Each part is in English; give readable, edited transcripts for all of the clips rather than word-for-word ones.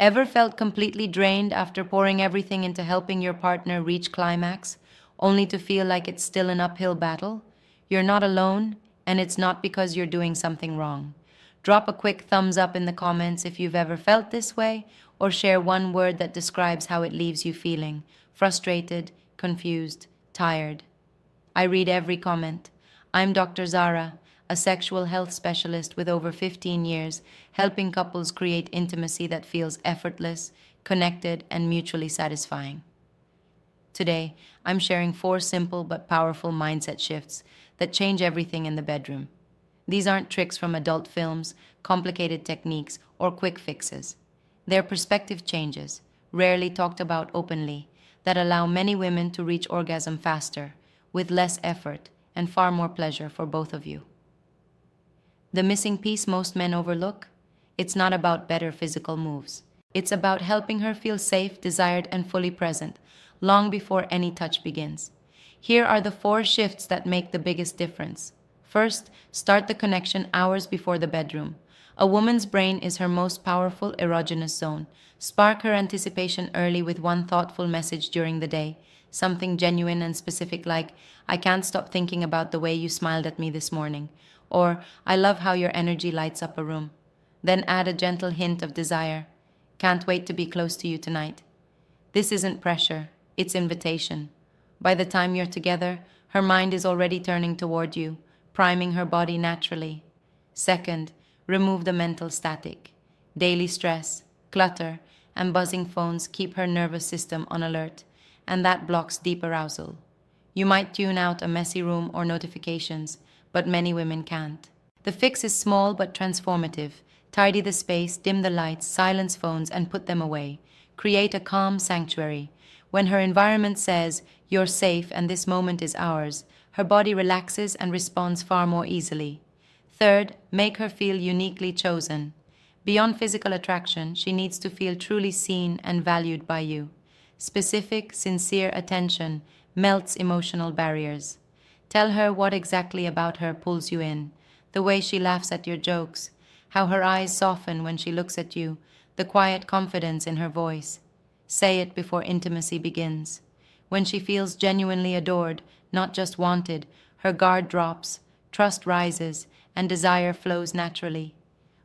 Ever felt completely drained after pouring everything into helping your partner reach climax, only to feel like it's still an uphill battle? You're not alone, and it's not because you're doing something wrong. Drop a quick thumbs up in the comments if you've ever felt this way, or share one word that describes how it leaves you feeling: frustrated, confused, tired. I read every comment. I'm Dr. Zara, a sexual health specialist with over 15 years, helping couples create intimacy that feels effortless, connected, and mutually satisfying. Today, I'm sharing 4 simple but powerful mindset shifts that change everything in the bedroom. These aren't tricks from adult films, complicated techniques, or quick fixes. They're perspective changes, rarely talked about openly, that allow many women to reach orgasm faster, with less effort, and far more pleasure for both of you. The missing piece most men overlook? It's not about better physical moves. It's about helping her feel safe, desired, and fully present, long before any touch begins. Here are the 4 shifts that make the biggest difference. First, start the connection hours before the bedroom. A woman's brain is her most powerful erogenous zone. Spark her anticipation early with one thoughtful message during the day, something genuine and specific like, "I can't stop thinking about the way you smiled at me this morning," or "I love how your energy lights up a room." Then add a gentle hint of desire. "Can't wait to be close to you tonight." This isn't pressure, it's invitation. By the time you're together, her mind is already turning toward you, priming her body naturally. Second, remove the mental static. Daily stress, clutter, and buzzing phones keep her nervous system on alert, and that blocks deep arousal. You might tune out a messy room or notifications, but many women can't. The fix is small but transformative. Tidy the space, dim the lights, silence phones, and put them away. Create a calm sanctuary. When her environment says, "You're safe and this moment is ours," her body relaxes and responds far more easily. Third, make her feel uniquely chosen. Beyond physical attraction, she needs to feel truly seen and valued by you. Specific, sincere attention melts emotional barriers. Tell her what exactly about her pulls you in: the way she laughs at your jokes, how her eyes soften when she looks at you, the quiet confidence in her voice. Say it before intimacy begins. When she feels genuinely adored, not just wanted, her guard drops, trust rises, and desire flows naturally.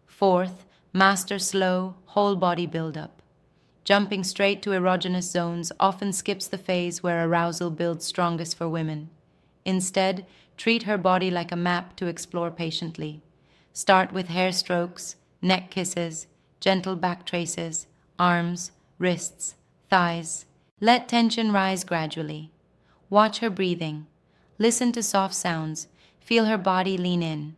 Fourth, master slow, whole body buildup. Jumping straight to erogenous zones often skips the phase where arousal builds strongest for women. Instead, treat her body like a map to explore patiently. Start with hair strokes, neck kisses, gentle back traces, arms, wrists, thighs. Let tension rise gradually. Watch her breathing. Listen to soft sounds. Feel her body lean in.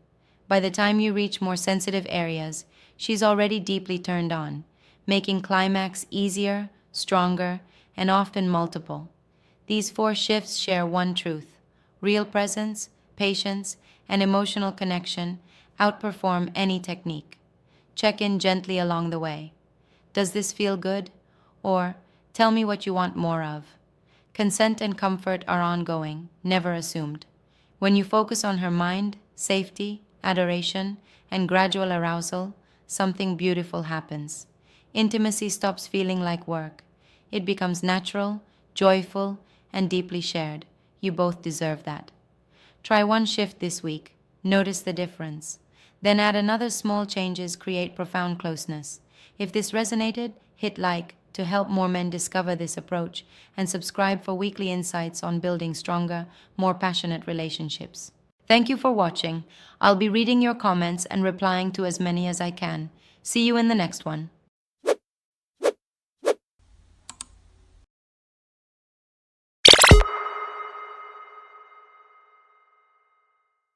By the time you reach more sensitive areas, she's already deeply turned on, making climax easier, stronger, and often multiple. These 4 shifts share one truth: real presence, patience, and emotional connection outperform any technique. Check in gently along the way. Does this feel good? Or, tell me what you want more of. Consent and comfort are ongoing, never assumed. When you focus on her mind, safety, adoration, and gradual arousal, something beautiful happens. Intimacy stops feeling like work. It becomes natural, joyful, and deeply shared. You both deserve that. Try one shift this week. Notice the difference. Then add another. Small changes create profound closeness. If this resonated, hit like to help more men discover this approach, and subscribe for weekly insights on building stronger, more passionate relationships. Thank you for watching. I'll be reading your comments and replying to as many as I can. See you in the next one.